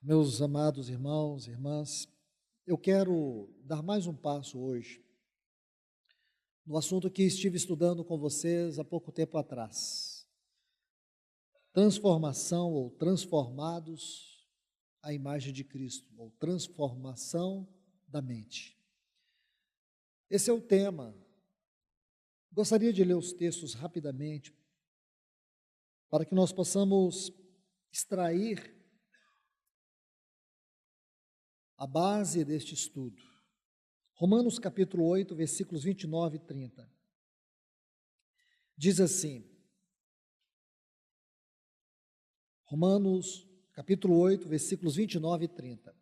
Meus amados irmãos e irmãs, eu quero dar mais um passo hoje no assunto que estive estudando com vocês há pouco tempo atrás. Transformação ou transformados à imagem de Cristo, ou transformação da mente. Esse é o tema. Gostaria de ler os textos rapidamente para que nós possamos extrair a base deste estudo. Romanos capítulo 8, versículos 29 e 30. Diz assim, Romanos capítulo 8, versículos 29 e 30.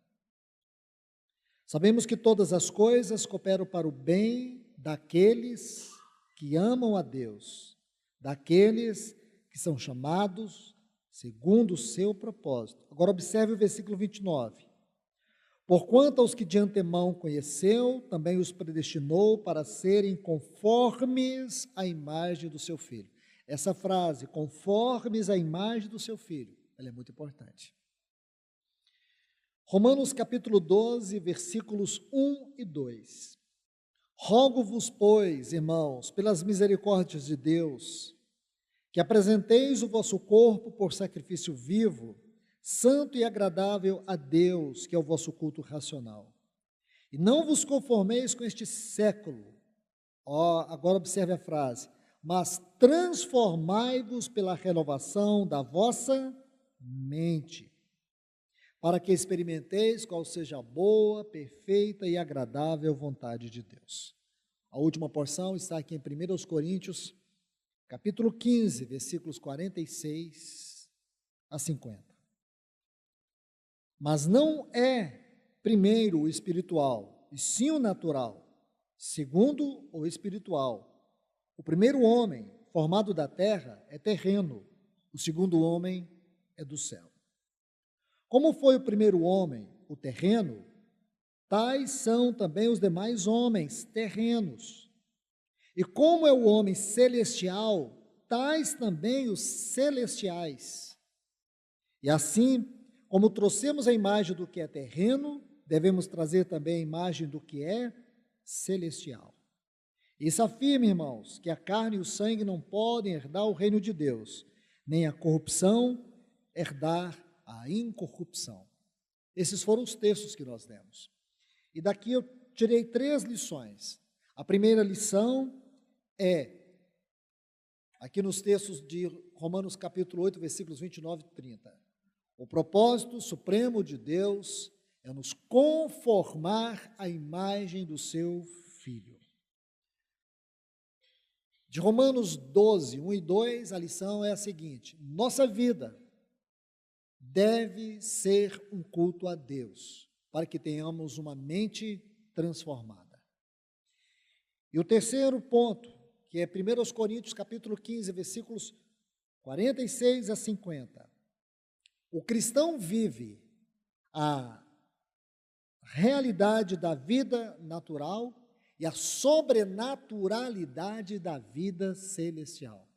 Sabemos que todas as coisas cooperam para o bem daqueles que amam a Deus, daqueles que são chamados segundo o seu propósito. Agora observe o versículo 29. Porquanto aos que de antemão conheceu, também os predestinou para serem conformes à imagem do seu Filho. Essa frase, conformes à imagem do seu Filho, ela é muito importante. Romanos capítulo 12, versículos 1 e 2. Rogo-vos, pois, irmãos, pelas misericórdias de Deus, que apresenteis o vosso corpo por sacrifício vivo, santo e agradável a Deus, que é o vosso culto racional. E não vos conformeis com este século. Agora observe a frase. Mas transformai-vos pela renovação da vossa mente, para que experimenteis qual seja a boa, perfeita e agradável vontade de Deus. A última porção está aqui em 1 Coríntios, capítulo 15, versículos 46 a 50. Mas não é primeiro o espiritual, e sim o natural, segundo o espiritual. O primeiro homem, formado da terra, é terreno, o segundo homem é do céu. Como foi o primeiro homem, o terreno, tais são também os demais homens, terrenos. E como é o homem celestial, tais também os celestiais. E assim, como trouxemos a imagem do que é terreno, devemos trazer também a imagem do que é celestial. Isso afirma, irmãos, que a carne e o sangue não podem herdar o reino de Deus, nem a corrupção herdar a incorrupção. Esses foram os textos que nós lemos. E daqui eu tirei 3 lições. A primeira lição é, aqui nos textos de Romanos capítulo 8, versículos 29 e 30. O propósito supremo de Deus é nos conformar à imagem do seu Filho. De Romanos 12, 1 e 2, a lição é a seguinte: nossa vida deve ser um culto a Deus, para que tenhamos uma mente transformada. E o terceiro ponto, que é 1 Coríntios capítulo 15, versículos 46 a 50. O cristão vive a realidade da vida natural e a sobrenaturalidade da vida celestial.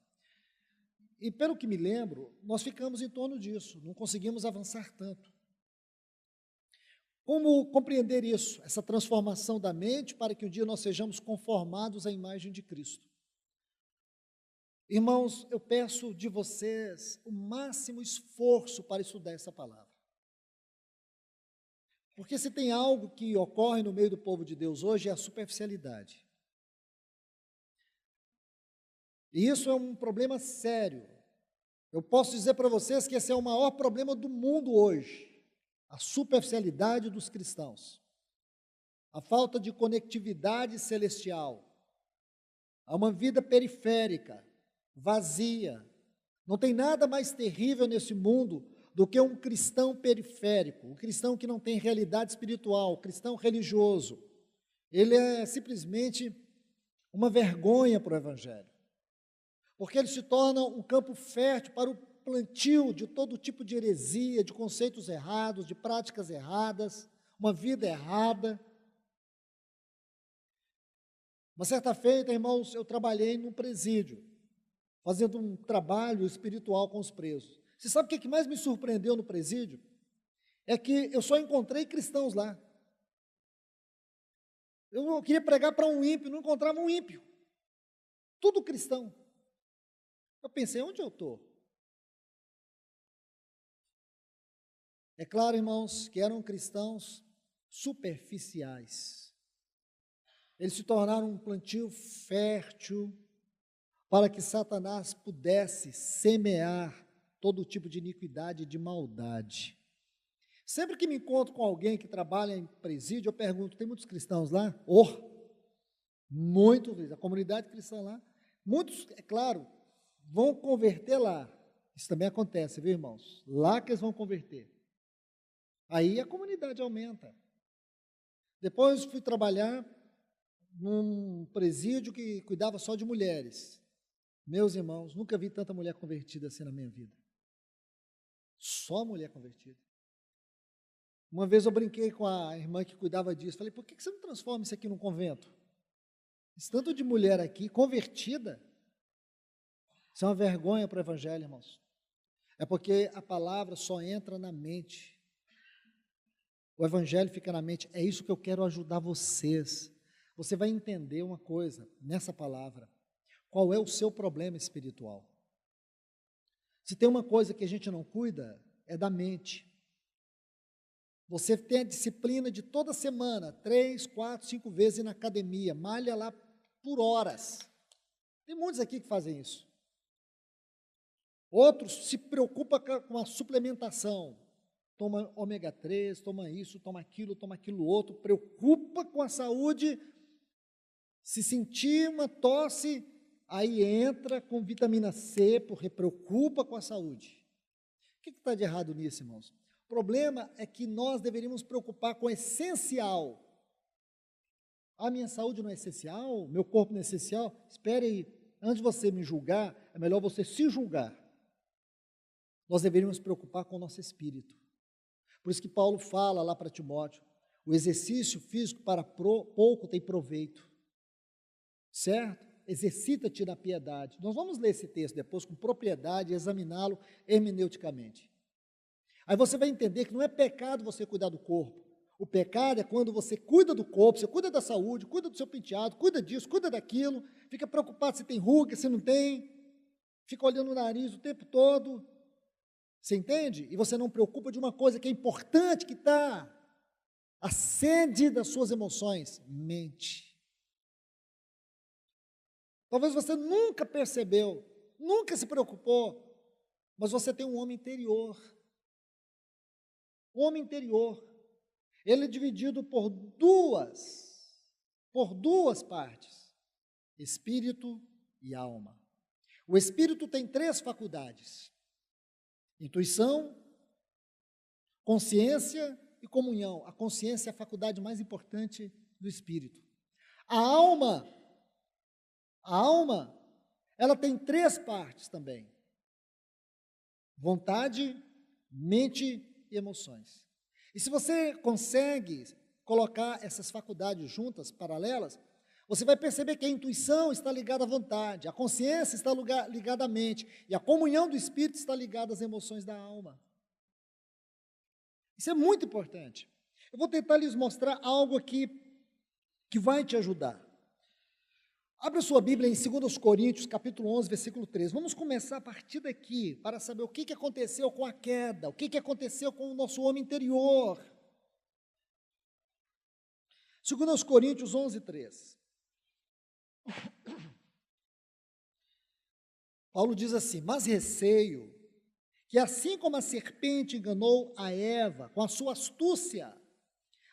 E pelo que me lembro, nós ficamos em torno disso, não conseguimos avançar tanto. Como compreender isso, essa transformação da mente para que um dia nós sejamos conformados à imagem de Cristo? Irmãos, eu peço de vocês o máximo esforço para estudar essa palavra. Porque se tem algo que ocorre no meio do povo de Deus hoje é a superficialidade. E isso é um problema sério. Eu posso dizer para vocês que esse é o maior problema do mundo hoje. A superficialidade dos cristãos. A falta de conectividade celestial. Há uma vida periférica, vazia. Não tem nada mais terrível nesse mundo do que um cristão periférico, um cristão que não tem realidade espiritual, um cristão religioso. Ele é simplesmente uma vergonha para o Evangelho, porque ele se torna um campo fértil para o plantio de todo tipo de heresia, de conceitos errados, de práticas erradas, uma vida errada. Uma certa feita, irmãos, eu trabalhei num presídio, fazendo um trabalho espiritual com os presos. Você sabe o que mais me surpreendeu no presídio? é que eu só encontrei cristãos lá. Eu queria pregar para um ímpio, não encontrava um ímpio. Tudo cristão. Eu pensei, onde eu estou? É claro, irmãos, que eram cristãos superficiais. Eles se tornaram um plantio fértil para que Satanás pudesse semear todo tipo de iniquidade e de maldade. Sempre que me encontro com alguém que trabalha em presídio, eu pergunto, tem muitos cristãos lá? Muitos, a comunidade cristã lá. Muitos, é claro, vão converter lá. Isso também acontece, viu, irmãos? Lá que eles vão converter. Aí a comunidade aumenta. Depois fui trabalhar num presídio que cuidava só de mulheres. Meus irmãos, nunca vi tanta mulher convertida assim na minha vida. Só mulher convertida. Uma vez eu brinquei com a irmã que cuidava disso. Falei, por que você não transforma isso aqui num convento? Esse tanto de mulher aqui convertida. Isso é uma vergonha para o evangelho, irmãos. É porque a palavra só entra na mente. O evangelho fica na mente. É isso que eu quero ajudar vocês. Você vai entender uma coisa nessa palavra. Qual é o seu problema espiritual? Se tem uma coisa que a gente não cuida, é da mente. Você tem a disciplina de toda semana, 3, 4, 5 vezes ir na academia, malha lá por horas. Tem muitos aqui que fazem isso. Outros se preocupam com a suplementação. Toma ômega 3, toma isso, toma aquilo outro, preocupa com a saúde. Se sentir uma tosse, aí entra com vitamina C, porque preocupa com a saúde. O que está de errado nisso, irmãos? O problema é que nós deveríamos preocupar com o essencial. A minha saúde não é essencial? Meu corpo não é essencial? Espere aí, antes de você me julgar, é melhor você se julgar. Nós deveríamos preocupar com o nosso espírito. Por isso que Paulo fala lá para Timóteo, o exercício físico para pouco tem proveito. Certo? Exercita-te na piedade. Nós vamos ler esse texto depois com propriedade e examiná-lo hermeneuticamente. Aí você vai entender que não é pecado você cuidar do corpo. O pecado é quando você cuida do corpo, você cuida da saúde, cuida do seu penteado, cuida disso, cuida daquilo, fica preocupado se tem ruga, se não tem, fica olhando o nariz o tempo todo. Você entende? E você não preocupa de uma coisa que é importante, que está a sede das suas emoções, mente. Talvez você nunca percebeu, nunca se preocupou, mas você tem um homem interior. Um homem interior. Ele é dividido por duas partes, espírito e alma. O espírito tem 3 faculdades: intuição, consciência e comunhão. A consciência é a faculdade mais importante do espírito. A alma, ela tem 3 partes também: vontade, mente e emoções. E se você consegue colocar essas faculdades juntas, paralelas, você vai perceber que a intuição está ligada à vontade, a consciência está ligada à mente, e a comunhão do espírito está ligada às emoções da alma. Isso é muito importante. Eu vou tentar lhes mostrar algo aqui que vai te ajudar. Abra sua Bíblia em 2 Coríntios, capítulo 11, versículo 13. Vamos começar a partir daqui, para saber o que aconteceu com a queda, o que aconteceu com o nosso homem interior. 2 Coríntios 11, 13. Paulo diz assim: mas receio que assim como a serpente enganou a Eva com a sua astúcia,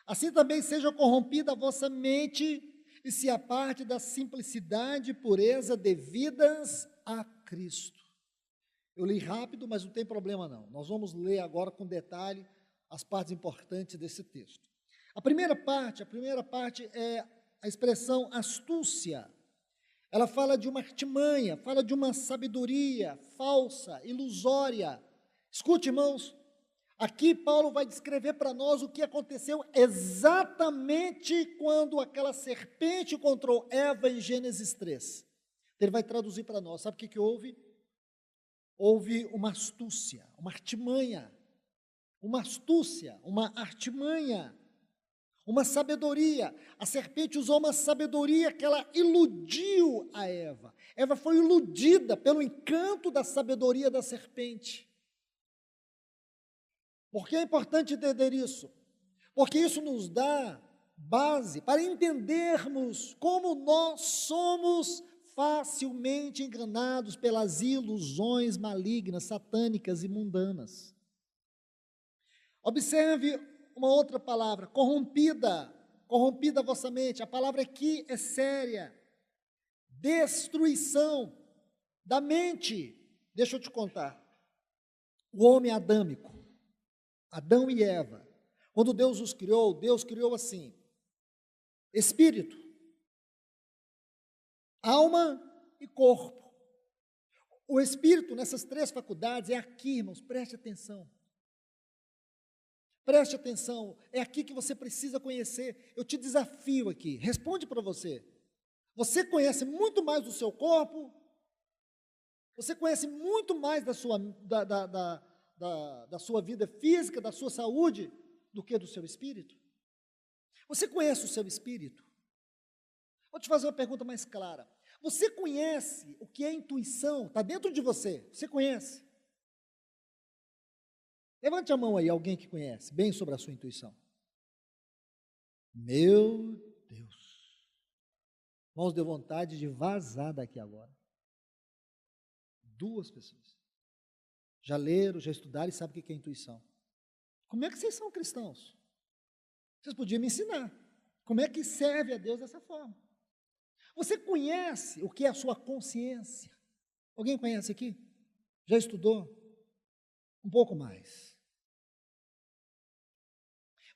assim também seja corrompida a vossa mente e se aparte da simplicidade e pureza devidas a Cristo. Eu li rápido, mas não tem problema não. Nós vamos ler agora com detalhe as partes importantes desse texto. A primeira parte é a expressão astúcia. Ela fala de uma artimanha, fala de uma sabedoria falsa, ilusória. Escute, irmãos, aqui Paulo vai descrever para nós o que aconteceu exatamente quando aquela serpente encontrou Eva em Gênesis 3. Ele vai traduzir para nós. Sabe o que houve? Houve uma astúcia, uma artimanha. uma astúcia, uma artimanha, uma sabedoria. A serpente usou uma sabedoria que ela iludiu a Eva. Eva foi iludida pelo encanto da sabedoria da serpente. Por que é importante entender isso? Porque isso nos dá base para entendermos como nós somos facilmente enganados pelas ilusões malignas, satânicas e mundanas. Observe uma outra palavra, corrompida, corrompida a vossa mente. A palavra aqui é séria. Destruição da mente. Deixa eu te contar. O homem adâmico, Adão e Eva, quando Deus os criou, Deus criou assim: espírito, alma e corpo. O espírito, nessas três faculdades, é aqui, irmãos, preste atenção. Preste atenção, é aqui que você precisa conhecer. Eu te desafio aqui, responde para você. Você conhece muito mais do seu corpo, você conhece muito mais da sua vida física, da sua saúde, do que do seu espírito? Você conhece o seu espírito? Vou te fazer uma pergunta mais clara. Você conhece o que é intuição? Está dentro de você, você conhece? Levante a mão aí, alguém que conhece bem sobre a sua intuição. Meu Deus. Irmãos, deu vontade de vazar daqui agora. 2 pessoas. Já leram, já estudaram e sabem o que é intuição. Como é que vocês são cristãos? Vocês podiam me ensinar. Como é que serve a Deus dessa forma? Você conhece o que é a sua consciência? Alguém conhece aqui? Já estudou? Um pouco mais.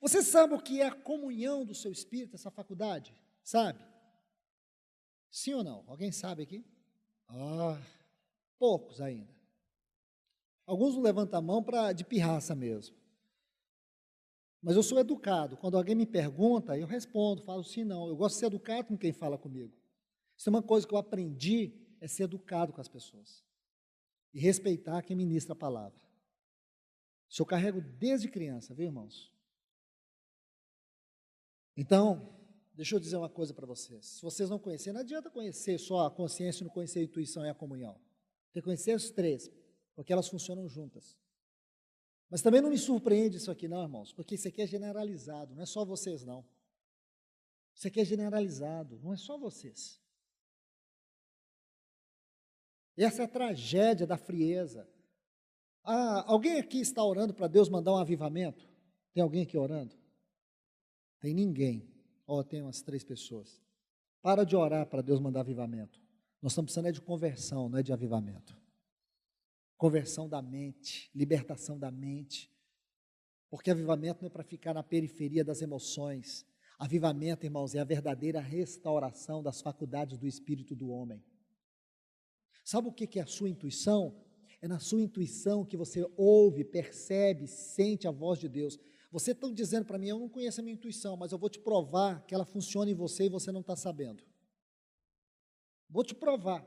Você sabe o que é a comunhão do seu espírito, essa faculdade? Sabe? Sim ou não? Alguém sabe aqui? Poucos ainda. Alguns não levantam a mão de pirraça mesmo. Mas eu sou educado. Quando alguém me pergunta, eu respondo, falo sim, não. Eu gosto de ser educado com quem fala comigo. Isso é uma coisa que eu aprendi, é ser educado com as pessoas. E respeitar quem ministra a palavra. Isso eu carrego desde criança, viu, irmãos? Então, deixa eu dizer uma coisa para vocês. Se vocês não conhecerem, não adianta conhecer só a consciência e não conhecer a intuição e a comunhão. Tem que conhecer os 3, porque elas funcionam juntas. Mas também não me surpreende isso aqui não, irmãos, porque isso aqui é generalizado, não é só vocês não. Isso aqui é generalizado, não é só vocês. E essa é a tragédia da frieza. Alguém aqui está orando para Deus mandar um avivamento? Tem alguém aqui orando? Tem ninguém. Tem umas 3 pessoas. Para de orar para Deus mandar avivamento. Nós estamos precisando de conversão, não é de avivamento. Conversão da mente, libertação da mente. Porque avivamento não é para ficar na periferia das emoções. Avivamento, irmãos, é a verdadeira restauração das faculdades do espírito do homem. Sabe o que é a sua intuição? É na sua intuição que você ouve, percebe, sente a voz de Deus. Você está dizendo para mim, eu não conheço a minha intuição, mas eu vou te provar que ela funciona em você e você não está sabendo. Vou te provar.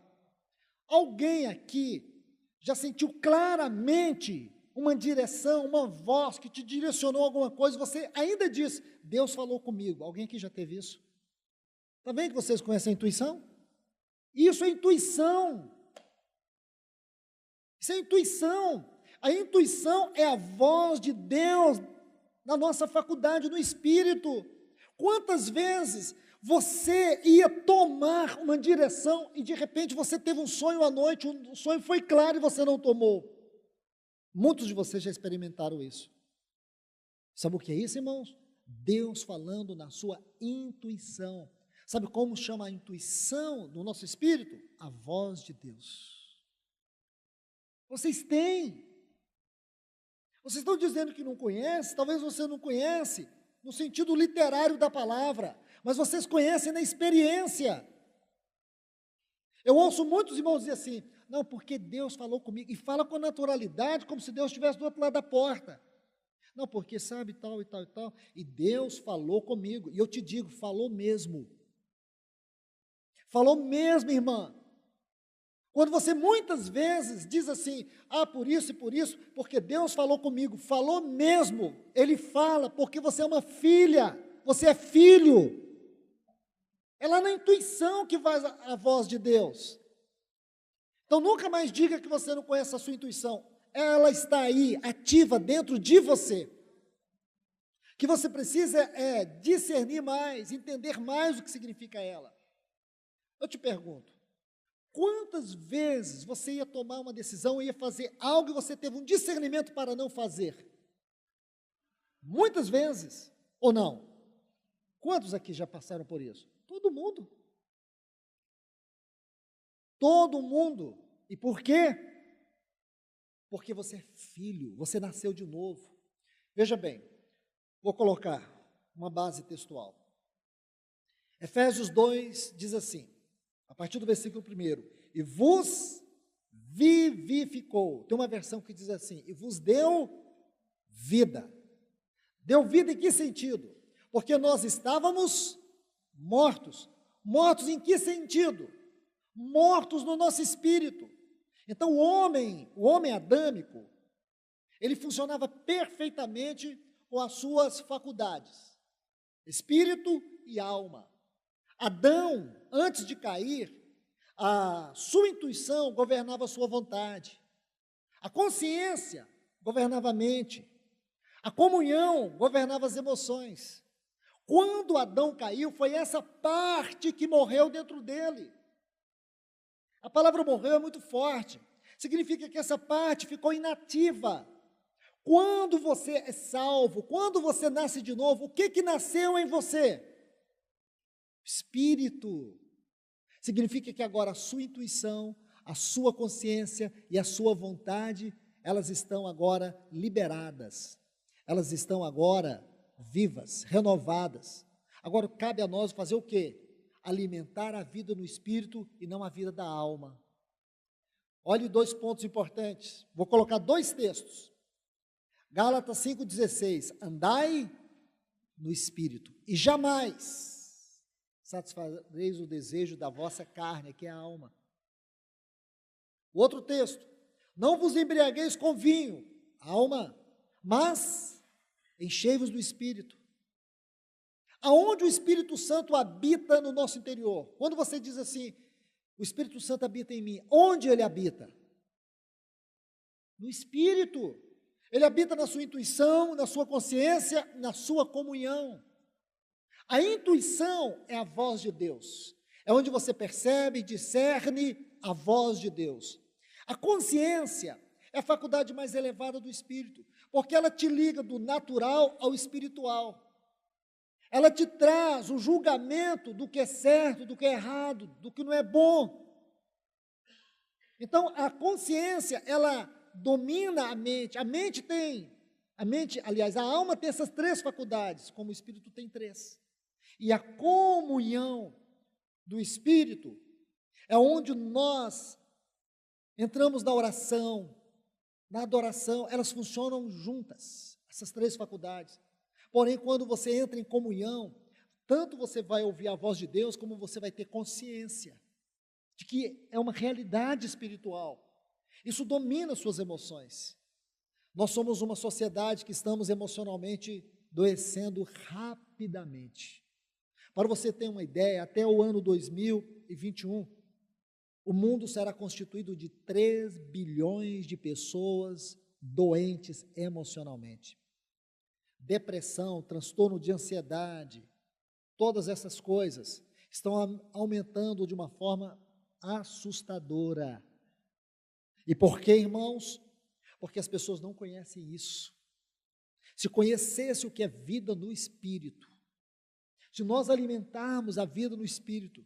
Alguém aqui já sentiu claramente uma direção, uma voz que te direcionou a alguma coisa, você ainda diz, Deus falou comigo. Alguém aqui já teve isso? Está vendo que vocês conhecem a intuição? Isso é intuição. Isso é intuição. A intuição é a voz de Deus na nossa faculdade, no espírito. Quantas vezes você ia tomar uma direção e de repente você teve um sonho à noite, o sonho foi claro e você não tomou? Muitos de vocês já experimentaram isso. Sabe o que é isso, irmãos? Deus falando na sua intuição. Sabe como chama a intuição do nosso espírito? A voz de Deus. Vocês têm. Vocês estão dizendo que não conhecem, talvez você não conhece no sentido literário da palavra, mas vocês conhecem na experiência. Eu ouço muitos irmãos dizer assim, não, porque Deus falou comigo, e fala com naturalidade, como se Deus estivesse do outro lado da porta. Não, porque sabe tal e tal e tal, e Deus falou comigo, e eu te digo, falou mesmo. Falou mesmo, irmã. Quando você muitas vezes diz assim, por isso e por isso, porque Deus falou comigo, falou mesmo, Ele fala, porque você é uma filha, você é filho. É lá na intuição que vai a voz de Deus. Então nunca mais diga que você não conhece a sua intuição, ela está aí, ativa dentro de você. O que você precisa é discernir mais, entender mais o que significa ela. Eu te pergunto, quantas vezes você ia tomar uma decisão, ia fazer algo e você teve um discernimento para não fazer? Muitas vezes, ou não? Quantos aqui já passaram por isso? Todo mundo. Todo mundo. E por quê? Porque você é filho, você nasceu de novo. Veja bem, vou colocar uma base textual. Efésios 2 diz assim, a partir do versículo 1, e vos vivificou. Tem uma versão que diz assim, e vos deu vida. Deu vida em que sentido? Porque nós estávamos mortos. Mortos em que sentido? Mortos no nosso espírito. Então o homem adâmico, ele funcionava perfeitamente com as suas faculdades, espírito e alma. Adão, antes de cair, a sua intuição governava a sua vontade, a consciência governava a mente, a comunhão governava as emoções. Quando Adão caiu, foi essa parte que morreu dentro dele. A palavra morreu é muito forte, significa que essa parte ficou inativa. Quando você é salvo, quando você nasce de novo, o que nasceu em você? Espírito. Significa que agora a sua intuição, a sua consciência e a sua vontade, elas estão agora liberadas. Elas estão agora vivas, renovadas. Agora cabe a nós fazer o quê? Alimentar a vida no espírito e não a vida da alma. Olhe 2 pontos importantes. Vou colocar 2 textos. Gálatas 5,16. Andai no espírito e jamais satisfareis o desejo da vossa carne, que é a alma. O outro texto. Não vos embriagueis com vinho, alma, mas enchei-vos do espírito. Aonde o Espírito Santo habita no nosso interior? Quando você diz assim, o Espírito Santo habita em mim, onde ele habita? No Espírito. Ele habita na sua intuição, na sua consciência, na sua comunhão. A intuição é a voz de Deus. É onde você percebe e discerne a voz de Deus. A consciência é a faculdade mais elevada do Espírito, porque ela te liga do natural ao espiritual. Ela te traz o julgamento do que é certo, do que é errado, do que não é bom. Então, a consciência, ela domina a mente. A alma tem essas 3 faculdades, como o Espírito tem 3. E a comunhão do Espírito é onde nós entramos na oração, na adoração, elas funcionam juntas, essas 3 faculdades. Porém, quando você entra em comunhão, tanto você vai ouvir a voz de Deus, como você vai ter consciência de que é uma realidade espiritual. Isso domina suas emoções. Nós somos uma sociedade que estamos emocionalmente adoecendo rapidamente. Para você ter uma ideia, até o ano 2021, o mundo será constituído de 3 bilhões de pessoas doentes emocionalmente. Depressão, transtorno de ansiedade, todas essas coisas estão aumentando de uma forma assustadora. E por quê, irmãos? Porque as pessoas não conhecem isso. Se conhecesse o que é vida no Espírito, se nós alimentarmos a vida no Espírito,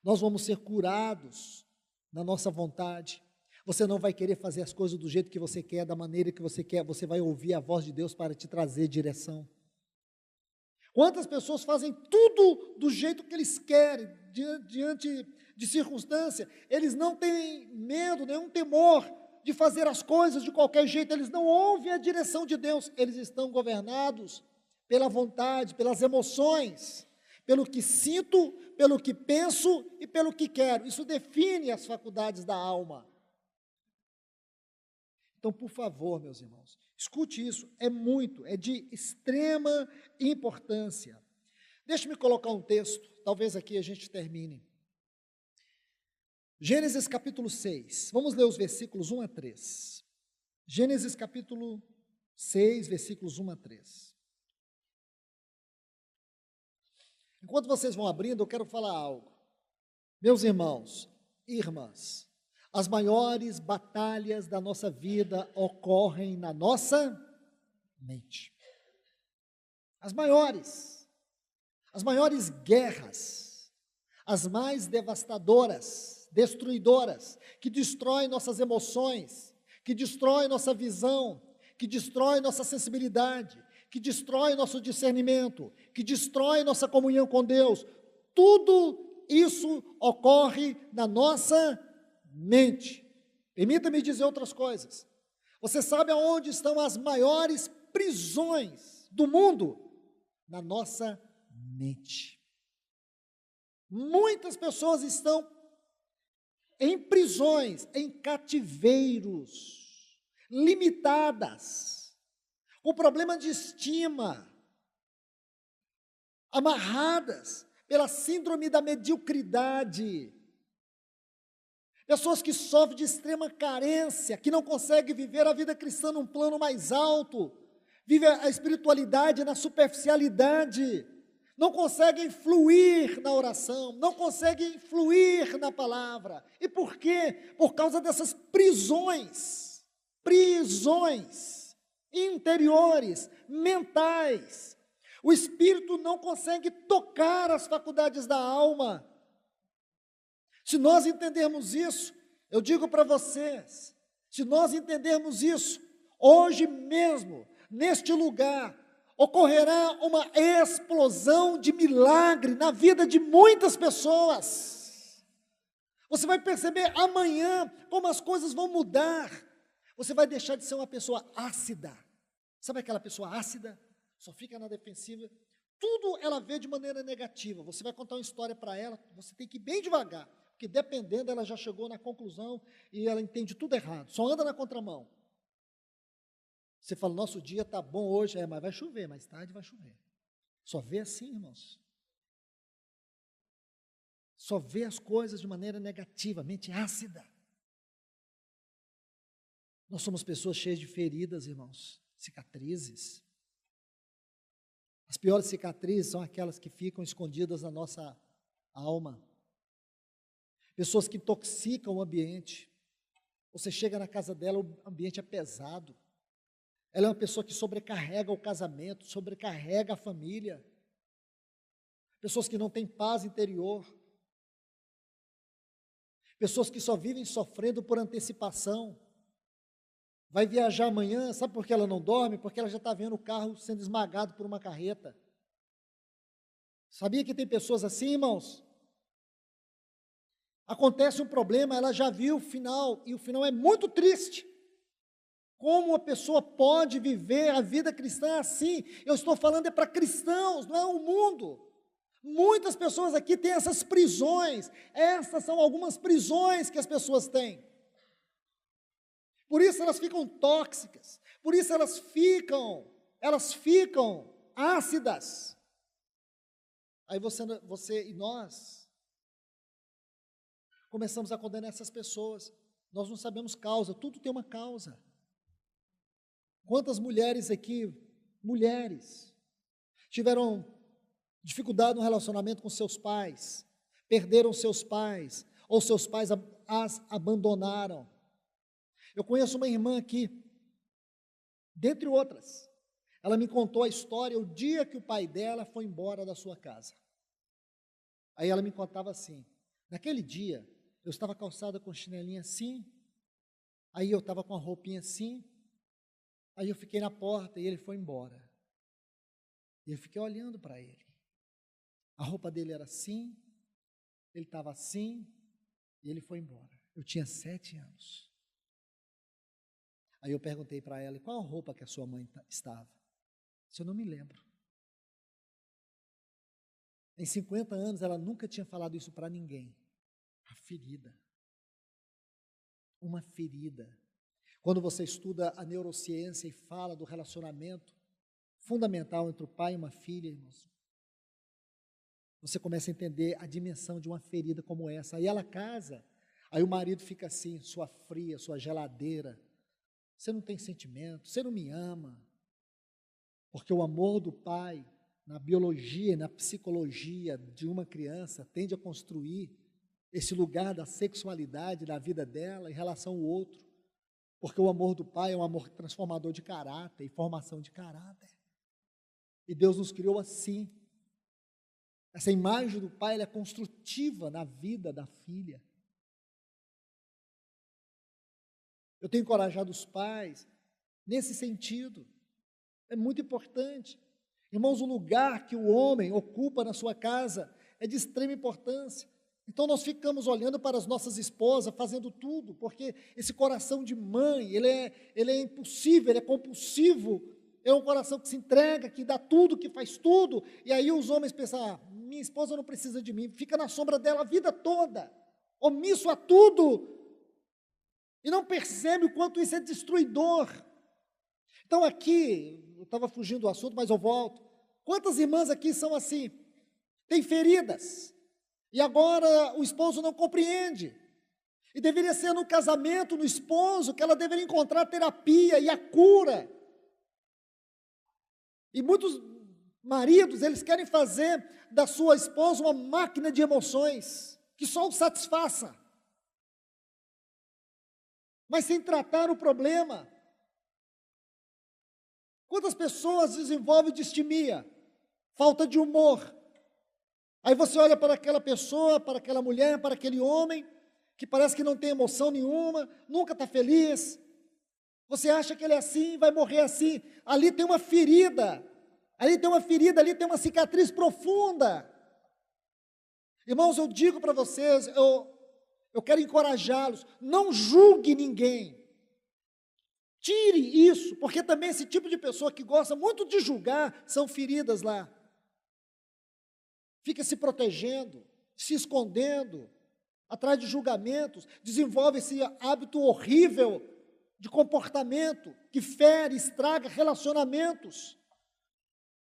nós vamos ser curados na nossa vontade. Você não vai querer fazer as coisas do jeito que você quer, da maneira que você quer, você vai ouvir a voz de Deus para te trazer direção. Quantas pessoas fazem tudo do jeito que eles querem, diante de circunstância, eles não têm medo, nenhum temor de fazer as coisas de qualquer jeito, eles não ouvem a direção de Deus, eles estão governados pela vontade, pelas emoções, pelo que sinto, pelo que penso e pelo que quero. Isso define as faculdades da alma. Então, por favor, meus irmãos, escute isso, é de extrema importância. Deixe-me colocar um texto, talvez aqui a gente termine. Gênesis capítulo 6, vamos ler os versículos 1 a 3. Gênesis capítulo 6, versículos 1 a 3. Enquanto vocês vão abrindo, eu quero falar algo. Meus irmãos, irmãs, as maiores batalhas da nossa vida ocorrem na nossa mente. As maiores guerras, as mais devastadoras, destruidoras, que destroem nossas emoções, que destroem nossa visão, que destroem nossa sensibilidade, que destrói nosso discernimento, que destrói nossa comunhão com Deus. Tudo isso ocorre na nossa mente. Permita-me dizer outras coisas. Você sabe aonde estão as maiores prisões do mundo? Na nossa mente. Muitas pessoas estão em prisões, em cativeiros, limitadas, com problema de estima, amarradas pela síndrome da mediocridade, pessoas que sofrem de extrema carência, que não conseguem viver a vida cristã num plano mais alto, vivem a espiritualidade na superficialidade, não conseguem fluir na oração, não conseguem fluir na palavra. E por quê? Por causa dessas prisões interiores, mentais. O espírito não consegue tocar as faculdades da alma. Se nós entendermos isso, eu digo para vocês, se nós entendermos isso, hoje mesmo, neste lugar, ocorrerá uma explosão de milagre na vida de muitas pessoas. Você vai perceber amanhã como as coisas vão mudar. Você vai deixar de ser uma pessoa ácida. Sabe aquela pessoa ácida? Só fica na defensiva. Tudo ela vê de maneira negativa. Você vai contar uma história para ela, você tem que ir bem devagar, porque dependendo, ela já chegou na conclusão e ela entende tudo errado, só anda na contramão. Você fala, nosso dia está bom hoje, mas vai chover, mais tarde vai chover. Só vê assim, irmãos. Só vê as coisas de maneira negativa, mente ácida. Nós somos pessoas cheias de feridas, irmãos, cicatrizes. As piores cicatrizes são aquelas que ficam escondidas na nossa alma. Pessoas que intoxicam o ambiente. Você chega na casa dela, o ambiente é pesado. Ela é uma pessoa que sobrecarrega o casamento, sobrecarrega a família. Pessoas que não têm paz interior. Pessoas que só vivem sofrendo por antecipação. Vai viajar amanhã, sabe por que ela não dorme? Porque ela já está vendo o carro sendo esmagado por uma carreta. Sabia que tem pessoas assim, irmãos? Acontece um problema, ela já viu o final, e o final é muito triste. Como uma pessoa pode viver a vida cristã assim? Eu estou falando para cristãos, não é o mundo. Muitas pessoas aqui têm essas prisões. Essas são algumas prisões que as pessoas têm. Por isso elas ficam tóxicas. Por isso elas ficam ácidas. Aí você e nós começamos a condenar essas pessoas. Nós não sabemos causa, tudo tem uma causa. Quantas mulheres aqui, tiveram dificuldade no relacionamento com seus pais, perderam seus pais, ou seus pais as abandonaram. Eu conheço uma irmã aqui, dentre outras, ela me contou a história o dia que o pai dela foi embora da sua casa. Aí ela me contava assim, naquele dia, eu estava calçada com chinelinha assim, aí eu estava com a roupinha assim, aí eu fiquei na porta e ele foi embora. E eu fiquei olhando para ele. A roupa dele era assim, ele estava assim, e ele foi embora. Eu tinha 7 anos. Aí eu perguntei para ela, qual a roupa que a sua mãe estava? Eu não me lembro. Em 50 anos, ela nunca tinha falado isso para ninguém. A ferida. Uma ferida. Quando você estuda a neurociência e fala do relacionamento fundamental entre o pai e uma filha, irmãos, você começa a entender a dimensão de uma ferida como essa. Aí ela casa, aí o marido fica assim, sua fria, sua geladeira. Você não tem sentimento, você não me ama. Porque o amor do pai, na biologia e na psicologia de uma criança, tende a construir esse lugar da sexualidade na vida dela em relação ao outro. Porque o amor do pai é um amor transformador de caráter e formação de caráter. E Deus nos criou assim. Essa imagem do pai ela é construtiva na vida da filha. Eu tenho encorajado os pais nesse sentido. É muito importante. Irmãos, o lugar que o homem ocupa na sua casa é de extrema importância. Então nós ficamos olhando para as nossas esposas, fazendo tudo, porque esse coração de mãe, ele é impulsivo, ele é compulsivo, é um coração que se entrega, que dá tudo, que faz tudo, e aí os homens pensam, minha esposa não precisa de mim, fica na sombra dela a vida toda, omisso a tudo, e não percebe o quanto isso é destruidor. Então aqui, eu estava fugindo do assunto, mas eu volto, quantas irmãs aqui são assim, têm feridas, e agora o esposo não compreende. E deveria ser no casamento, no esposo, que ela deveria encontrar a terapia e a cura. E muitos maridos, eles querem fazer da sua esposa uma máquina de emoções, que só o satisfaça. Mas sem tratar o problema. Quantas pessoas desenvolvem distimia, falta de humor? Aí você olha para aquela pessoa, para aquela mulher, para aquele homem, que parece que não tem emoção nenhuma, nunca está feliz. Você acha que ele é assim, vai morrer assim. Ali tem uma ferida, ali tem uma cicatriz profunda. Irmãos, eu digo para vocês, eu quero encorajá-los, não julgue ninguém. Tire isso, porque também esse tipo de pessoa que gosta muito de julgar, são feridas lá. Fica se protegendo, se escondendo, atrás de julgamentos, desenvolve esse hábito horrível de comportamento, que fere, estraga relacionamentos.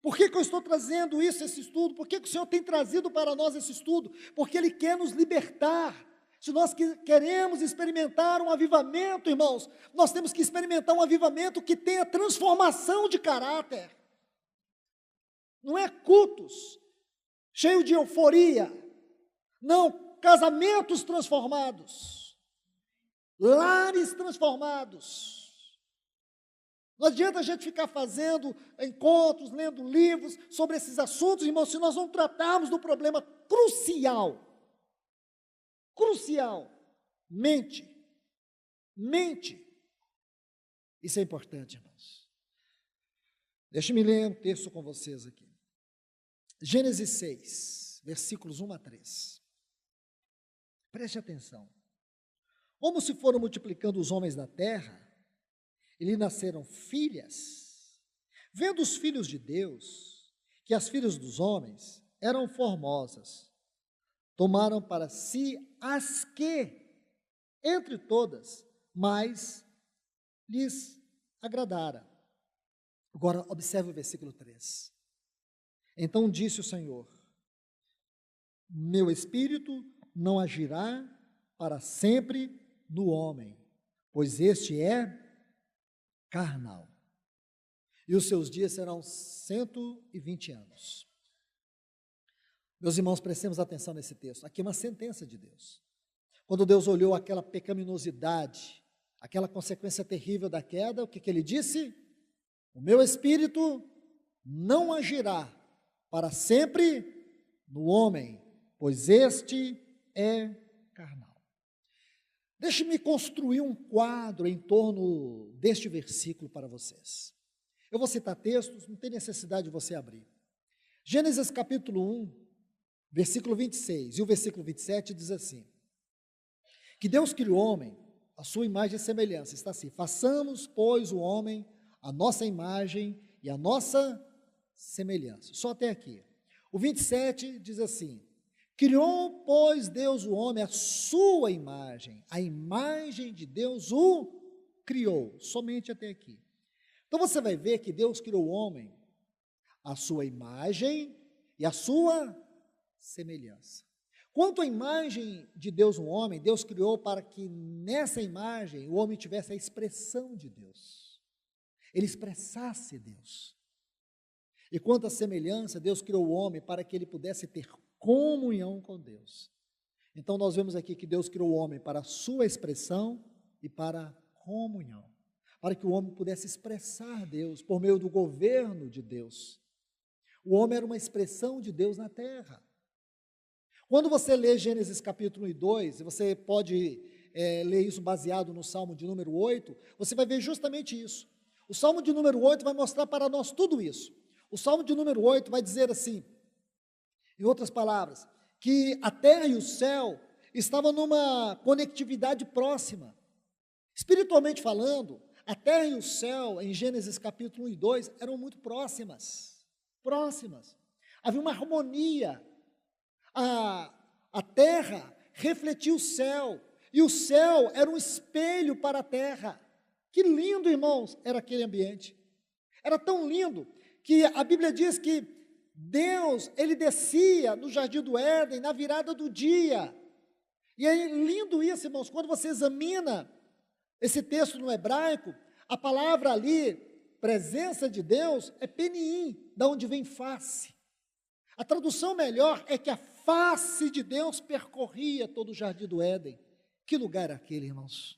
Por que eu estou trazendo esse estudo? Por que o Senhor tem trazido para nós esse estudo? Porque Ele quer nos libertar. Se nós queremos experimentar um avivamento, irmãos, nós temos que experimentar um avivamento que tenha transformação de caráter. Não é cultos cheio de euforia. Não, casamentos transformados. Lares transformados. Não adianta a gente ficar fazendo encontros, lendo livros sobre esses assuntos, irmãos, se nós não tratarmos do problema crucial. Crucial. Mente. Isso é importante, irmãos. Deixe-me ler um texto com vocês aqui. Gênesis 6, versículos 1 a 3. Preste atenção. Como se foram multiplicando os homens da terra, e lhe nasceram filhas, vendo os filhos de Deus, que as filhas dos homens eram formosas, tomaram para si as que, entre todas, mais lhes agradara. Agora, observe o versículo 3. Então disse o Senhor, meu espírito não agirá para sempre no homem, pois este é carnal, e os seus dias serão 120 anos. Meus irmãos, prestemos atenção nesse texto, aqui é uma sentença de Deus. Quando Deus olhou aquela pecaminosidade, aquela consequência terrível da queda, o que ele disse? O meu espírito não agirá para sempre no homem, pois este é carnal. Deixe-me construir um quadro em torno deste versículo para vocês. Eu vou citar textos, não tem necessidade de você abrir. Gênesis capítulo 1, versículo 26 e o versículo 27 diz assim, que Deus criou o homem, a sua imagem e semelhança, está assim, façamos, pois, o homem, a nossa imagem e a nossa semelhança. Só até aqui. O 27 diz assim: criou, pois, Deus o homem à sua imagem, a imagem de Deus o criou, somente até aqui. Então você vai ver que Deus criou o homem à sua imagem e à sua semelhança. Quanto à imagem de Deus no homem, Deus criou para que nessa imagem o homem tivesse a expressão de Deus, ele expressasse Deus. E quanto à semelhança, Deus criou o homem para que ele pudesse ter comunhão com Deus. Então nós vemos aqui que Deus criou o homem para a sua expressão e para a comunhão, para que o homem pudesse expressar Deus por meio do governo de Deus. O homem era uma expressão de Deus na terra. Quando você lê Gênesis capítulo 1 e 2, você pode ler isso baseado no Salmo de número 8, você vai ver justamente isso. O Salmo de número 8 vai mostrar para nós tudo isso. O Salmo de número 8 vai dizer assim, em outras palavras, que a terra e o céu estavam numa conectividade próxima. Espiritualmente falando, a terra e o céu, em Gênesis capítulo 1 e 2, eram muito próximas. Havia uma harmonia. A terra refletia o céu, e o céu era um espelho para a terra. Que lindo, irmãos, era aquele ambiente. Era tão lindo que a Bíblia diz que Deus, ele descia no jardim do Éden na virada do dia. E é lindo isso, irmãos, quando você examina esse texto no hebraico, a palavra ali, presença de Deus, é peniim, da onde vem face. A tradução melhor é que a face de Deus percorria todo o jardim do Éden. Que lugar era aquele, irmãos?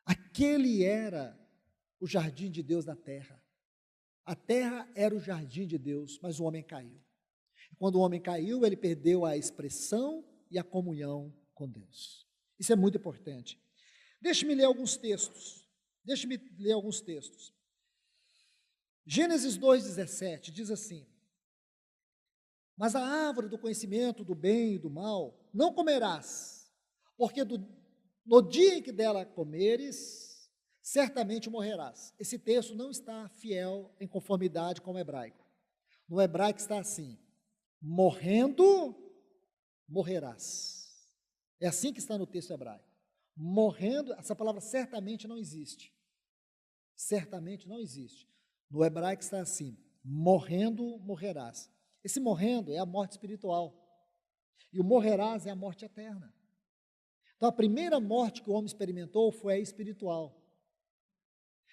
Aquele era o jardim de Deus na terra. A terra era o jardim de Deus, mas o homem caiu. Quando o homem caiu, ele perdeu a expressão e a comunhão com Deus. Isso é muito importante. Deixe-me ler alguns textos. Gênesis 2,17 diz assim: mas a árvore do conhecimento do bem e do mal não comerás, porque no dia em que dela comeres, certamente morrerás. Esse texto não está fiel em conformidade com o hebraico. No hebraico está assim: morrendo, morrerás. É assim que está no texto hebraico. Morrendo, essa palavra certamente não existe. Certamente não existe. No hebraico está assim: morrendo, morrerás. Esse morrendo é a morte espiritual. E o morrerás é a morte eterna. Então a primeira morte que o homem experimentou foi a espiritual.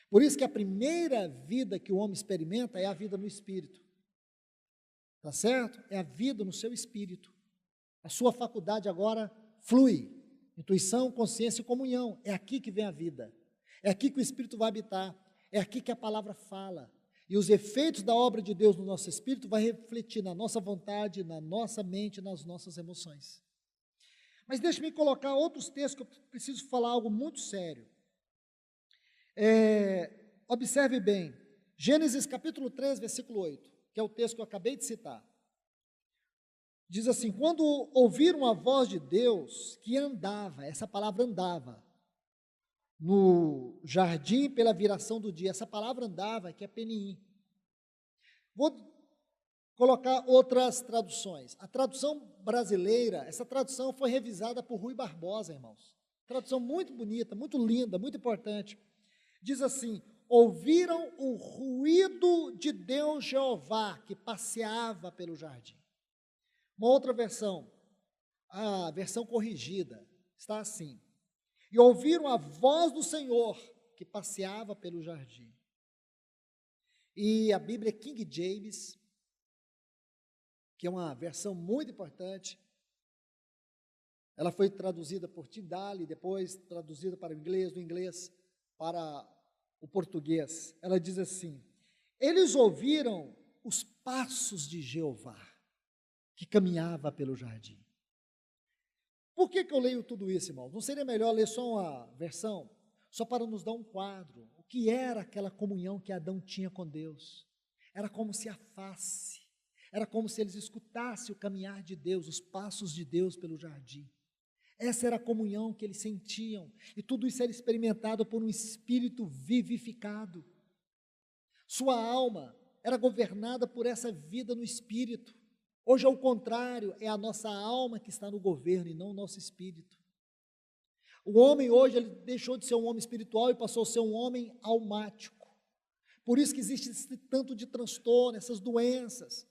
Por isso que a primeira vida que o homem experimenta é a vida no espírito. Tá certo? É a vida no seu espírito. A sua faculdade agora flui. Intuição, consciência e comunhão. É aqui que vem a vida. É aqui que o espírito vai habitar. É aqui que a palavra fala. E os efeitos da obra de Deus no nosso espírito vai refletir na nossa vontade, na nossa mente, nas nossas emoções. Mas deixe-me colocar outros textos que eu preciso falar algo muito sério. Observe bem, Gênesis capítulo 3, versículo 8, que é o texto que eu acabei de citar. Diz assim: quando ouviram a voz de Deus que andava, essa palavra andava, no jardim pela viração do dia, essa palavra andava, que é peniim. Vou colocar outras traduções. A tradução brasileira, essa tradução foi revisada por Rui Barbosa, irmãos. Tradução muito bonita, muito linda, muito importante. Diz assim: ouviram o ruído de Deus Jeová, que passeava pelo jardim. Uma outra versão, a versão corrigida, está assim: e ouviram a voz do Senhor, que passeava pelo jardim. E a Bíblia King James, que é uma versão muito importante, ela foi traduzida por Tyndale, depois traduzida para o inglês, do inglês para o português. Ela diz assim: eles ouviram os passos de Jeová, que caminhava pelo jardim. Por que eu leio tudo isso, irmão? Não seria melhor ler só uma versão, só para nos dar um quadro? O que era aquela comunhão que Adão tinha com Deus? Era como se a face, era como se eles escutassem o caminhar de Deus, os passos de Deus pelo jardim. Essa era a comunhão que eles sentiam, e tudo isso era experimentado por um espírito vivificado. Sua alma era governada por essa vida no espírito. Hoje, ao contrário, é a nossa alma que está no governo e não o nosso espírito. O homem hoje, ele deixou de ser um homem espiritual e passou a ser um homem almático. Por isso que existe esse tanto de transtorno, essas doenças.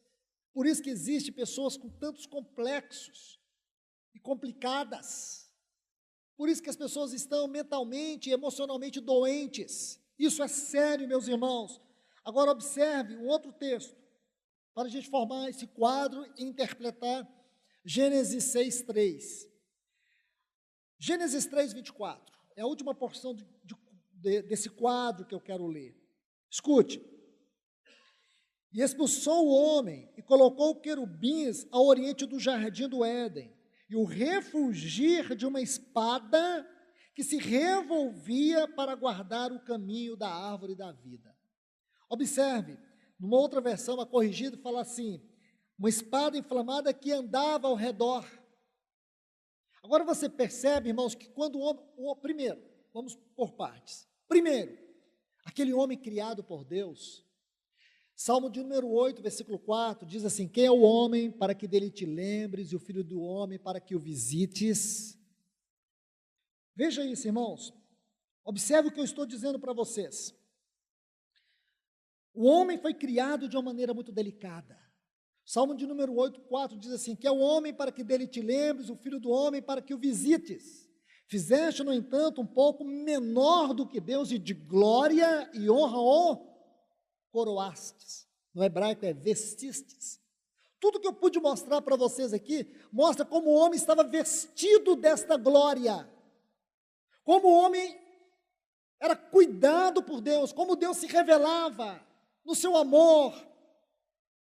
Por isso que existe pessoas com tantos complexos e complicadas. Por isso que as pessoas estão mentalmente e emocionalmente doentes. Isso é sério, meus irmãos. Agora observe um outro texto, para a gente formar esse quadro e interpretar Gênesis 6:3. Gênesis 3:24, é a última porção desse quadro que eu quero ler. Escute. E expulsou o homem e colocou querubins ao oriente do jardim do Éden, e o refulgir de uma espada que se revolvia para guardar o caminho da árvore da vida. Observe, numa outra versão, a corrigida, fala assim, uma espada inflamada que andava ao redor. Agora você percebe, irmãos, que quando primeiro, vamos por partes. Primeiro, aquele homem criado por Deus, Salmo de número 8, versículo 4, diz assim, quem é o homem para que dele te lembres, e o filho do homem para que o visites? Veja isso, irmãos, observe o que eu estou dizendo para vocês. O homem foi criado de uma maneira muito delicada. Salmo de número 8, 4 diz assim, que é o homem para que dele te lembres, o filho do homem para que o visites. Fizeste, no entanto, um pouco menor do que Deus, e de glória e honra o coroastes. No hebraico é vestistes. Tudo que eu pude mostrar para vocês aqui, mostra como o homem estava vestido desta glória. Como o homem era cuidado por Deus, como Deus se revelava no seu amor,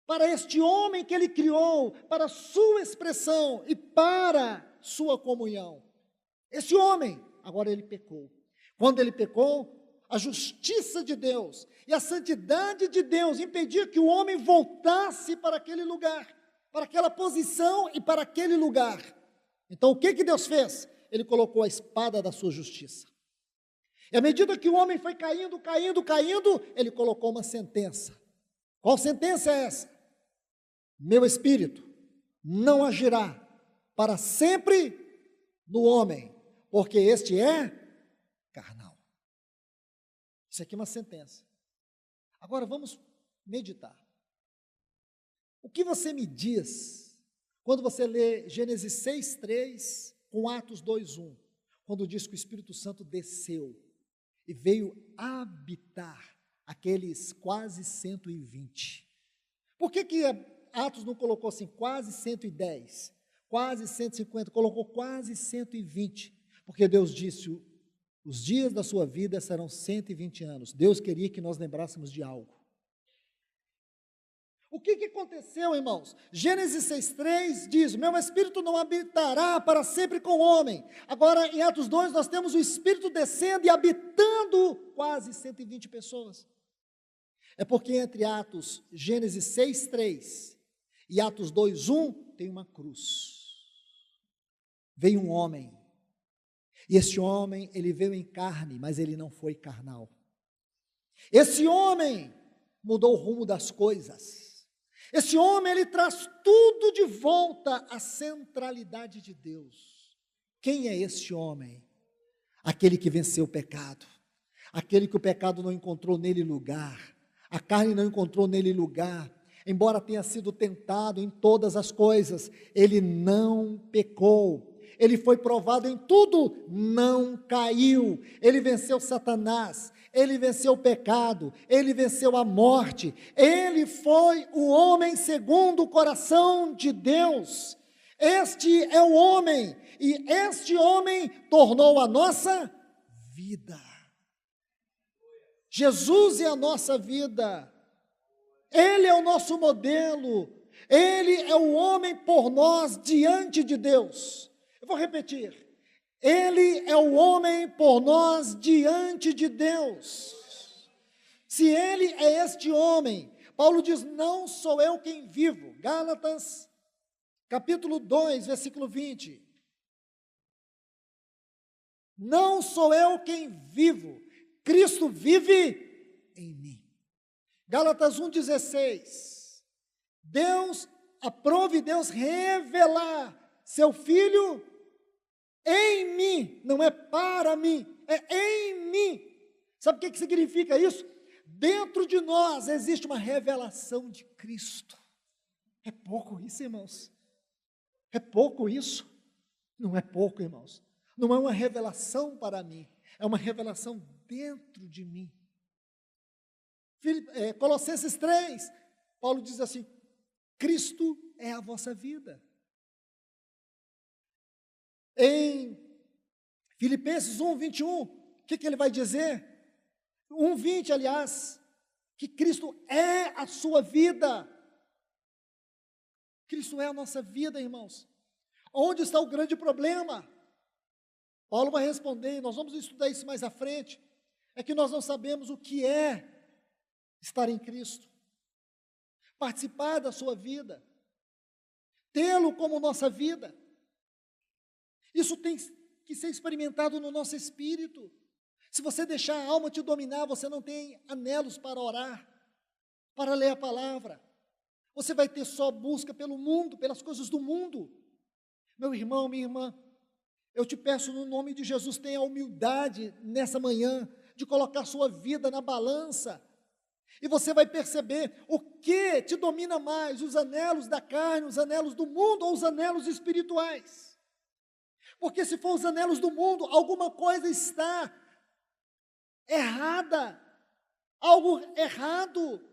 para este homem que ele criou, para sua expressão e para sua comunhão. Esse homem, agora ele pecou. Quando ele pecou, a justiça de Deus e a santidade de Deus impedia que o homem voltasse para aquele lugar, para aquela posição e para aquele lugar. Então o que Deus fez? Ele colocou a espada da sua justiça. E à medida que o homem foi caindo, ele colocou uma sentença. Qual sentença é essa? Meu espírito não agirá para sempre no homem, porque este é carnal. Isso aqui é uma sentença. Agora vamos meditar. O que você me diz quando você lê Gênesis 6:3 com Atos 2:1, quando diz que o Espírito Santo desceu e veio habitar aqueles quase 120? Por que Atos não colocou assim, quase 110, quase 150, colocou quase 120, porque Deus disse, os dias da sua vida serão 120 anos, Deus queria que nós lembrássemos de algo. O que aconteceu, irmãos? Gênesis 6:3 diz, meu espírito não habitará para sempre com o homem. Agora, em Atos 2, nós temos o Espírito descendo e habitando quase 120 pessoas. É porque entre Gênesis 6:3 e Atos 2:1 tem uma cruz. Veio um homem, e esse homem, ele veio em carne, mas ele não foi carnal. Esse homem mudou o rumo das coisas. Esse homem, ele traz tudo de volta à centralidade de Deus. Quem é esse homem? Aquele que venceu o pecado, aquele que o pecado não encontrou nele lugar, a carne não encontrou nele lugar. Embora tenha sido tentado em todas as coisas, ele não pecou. Ele foi provado em tudo, não caiu. Ele venceu Satanás, ele venceu o pecado, ele venceu a morte. Ele foi o homem segundo o coração de Deus. Este é o homem, e este homem tornou a nossa vida. Jesus é a nossa vida. Ele é o nosso modelo. Ele é o homem por nós diante de Deus. Eu vou repetir. Ele é o homem por nós diante de Deus. Se ele é este homem, Paulo diz, não sou eu quem vivo. Gálatas, capítulo 2, versículo 20. Não sou eu quem vivo, Cristo vive em mim. Gálatas 1,16. Deus aprove Deus revelar seu Filho em mim, não é para mim, é em mim. Sabe o que significa isso? Dentro de nós existe uma revelação de Cristo. É pouco isso, irmãos? É pouco isso? Não é pouco, irmãos. Não é uma revelação para mim, é uma revelação dentro de mim. Colossenses 3, Paulo diz assim: Cristo é a vossa vida. Em Filipenses 1, 21, o que ele vai dizer? 1, 20, aliás, que Cristo é a sua vida. Cristo é a nossa vida, irmãos. Onde está o grande problema? Paulo vai responder, e nós vamos estudar isso mais à frente, é que nós não sabemos o que é estar em Cristo, participar da sua vida, tê-lo como nossa vida. Isso tem que ser experimentado no nosso espírito. Se você deixar a alma te dominar, você não tem anelos para orar, para ler a palavra. Você vai ter só busca pelo mundo, pelas coisas do mundo. Meu irmão, minha irmã, eu te peço no nome de Jesus, tenha a humildade nessa manhã de colocar sua vida na balança. E você vai perceber o que te domina mais, os anelos da carne, os anelos do mundo ou os anelos espirituais. Porque se for os anelos do mundo, alguma coisa está errada, algo errado.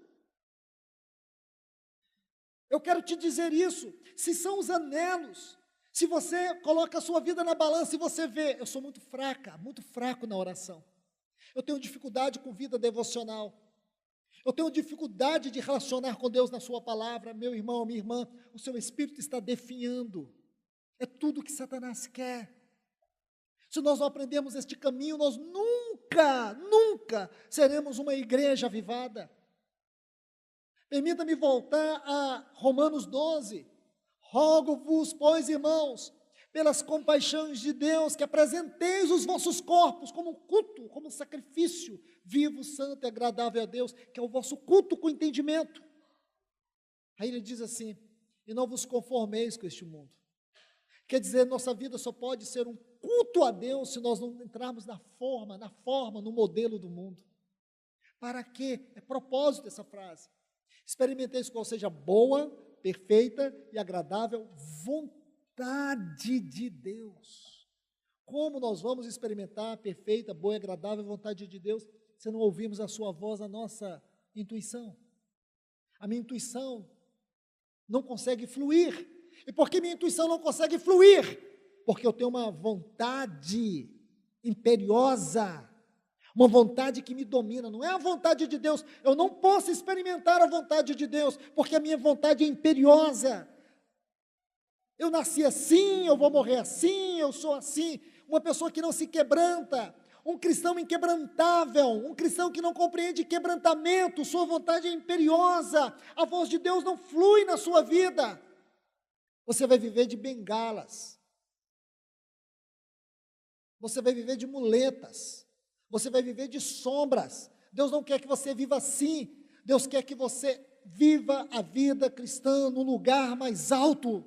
Eu quero te dizer isso, se são os anelos, se você coloca a sua vida na balança e você vê, eu sou muito fraco na oração, eu tenho dificuldade com vida devocional, eu tenho dificuldade de relacionar com Deus na sua palavra, meu irmão, minha irmã, o seu espírito está definhando, é tudo que Satanás quer. Se nós não aprendermos este caminho, nós nunca seremos uma igreja avivada. Permita-me voltar a Romanos 12. Rogo-vos, pois, irmãos, pelas compaixões de Deus, que apresenteis os vossos corpos como culto, como sacrifício vivo, santo e agradável a Deus, que é o vosso culto com entendimento. Aí ele diz assim: e não vos conformeis com este mundo. Quer dizer, nossa vida só pode ser um culto a Deus se nós não entrarmos na forma, no modelo do mundo. Para quê? É propósito dessa frase. Experimenteis qual seja boa, perfeita e agradável vontade de Deus. Como nós vamos experimentar a perfeita, boa e agradável vontade de Deus se não ouvirmos a sua voz, a nossa intuição? A minha intuição não consegue fluir. E por que minha intuição não consegue fluir? Porque eu tenho uma vontade imperiosa, uma vontade que me domina, não é a vontade de Deus. Eu não posso experimentar a vontade de Deus, porque a minha vontade é imperiosa. Eu nasci assim, eu vou morrer assim, eu sou assim. Uma pessoa que não se quebranta, um cristão inquebrantável, um cristão que não compreende quebrantamento, sua vontade é imperiosa, a voz de Deus não flui na sua vida. Você vai viver de bengalas, você vai viver de muletas, você vai viver de sombras. Deus não quer que você viva assim, Deus quer que você viva a vida cristã num lugar mais alto.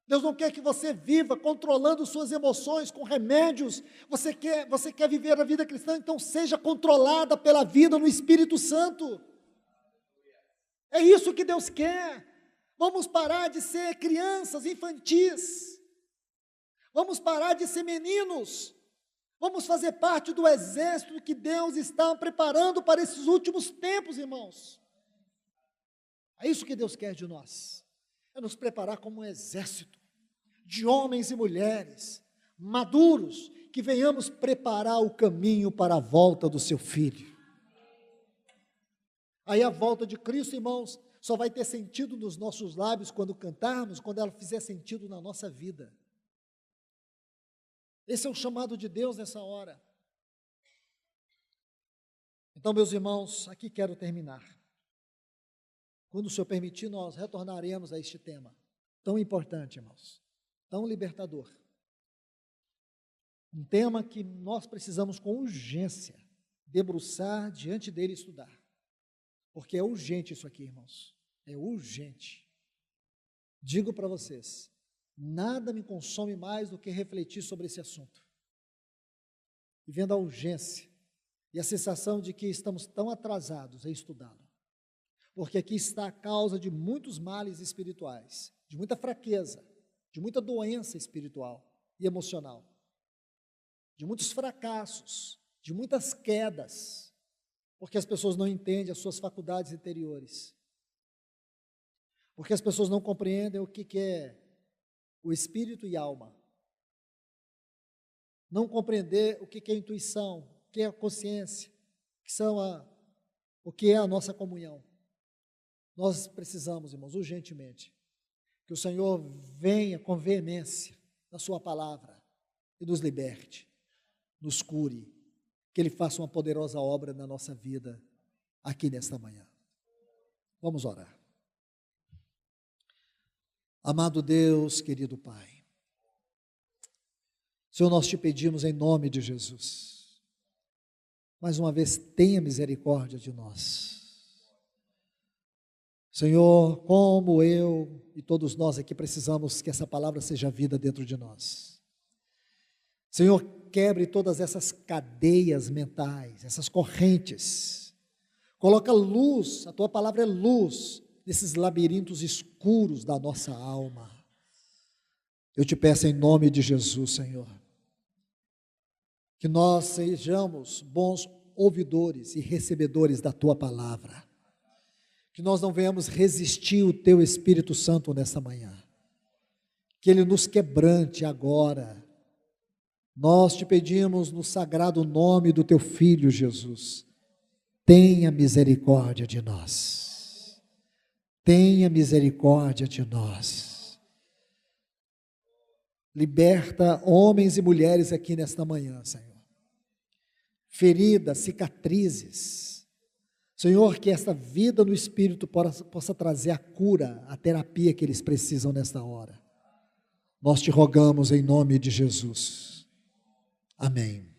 Deus não quer que você viva controlando suas emoções com remédios. Você quer viver a vida cristã, então seja controlada pela vida no Espírito Santo. É isso que Deus quer. Vamos parar de ser crianças infantis. Vamos parar de ser meninos. Vamos fazer parte do exército que Deus está preparando para esses últimos tempos, irmãos. É isso que Deus quer de nós. É nos preparar como um exército de homens e mulheres maduros, que venhamos preparar o caminho para a volta do seu Filho. Aí a volta de Cristo, irmãos, só vai ter sentido nos nossos lábios quando cantarmos, quando ela fizer sentido na nossa vida. Esse é o chamado de Deus nessa hora. Então, meus irmãos, aqui quero terminar. Quando o Senhor permitir, nós retornaremos a este tema tão importante, irmãos, tão libertador. Um tema que nós precisamos com urgência debruçar diante dele e estudar. Porque é urgente isso aqui, irmãos. É urgente. digo para vocês, nada me consome mais do que refletir sobre esse assunto. E vendo a urgência e a sensação de que estamos tão atrasados em estudá-lo. Porque aqui está a causa de muitos males espirituais, de muita fraqueza, de muita doença espiritual e emocional, de muitos fracassos, de muitas quedas, porque as pessoas não entendem as suas faculdades interiores, porque as pessoas não compreendem o que é o espírito e alma, não compreender o que é intuição, o que é a consciência, o que é a nossa comunhão. Nós precisamos, irmãos, urgentemente, que o Senhor venha com veemência na sua palavra e nos liberte, nos cure, que Ele faça uma poderosa obra na nossa vida aqui nesta manhã. Vamos orar. Amado Deus, querido Pai, Senhor, nós te pedimos em nome de Jesus, mais uma vez, tenha misericórdia de nós. Senhor, como eu e todos nós aqui precisamos que essa palavra seja vida dentro de nós. Senhor, quebre todas essas cadeias mentais, essas correntes. Coloca luz, a tua palavra é luz, nesses labirintos escuros da nossa alma. Eu te peço em nome de Jesus, Senhor, que nós sejamos bons ouvidores e recebedores da tua palavra. Que nós não venhamos resistir o teu Espírito Santo nessa manhã, que ele nos quebrante agora. Nós te pedimos no sagrado nome do teu Filho Jesus, tenha misericórdia de nós, tenha misericórdia de nós, liberta homens e mulheres aqui nesta manhã, Senhor, feridas, cicatrizes, Senhor, que esta vida no Espírito possa trazer a cura, a terapia que eles precisam nesta hora. Nós te rogamos em nome de Jesus. Amém.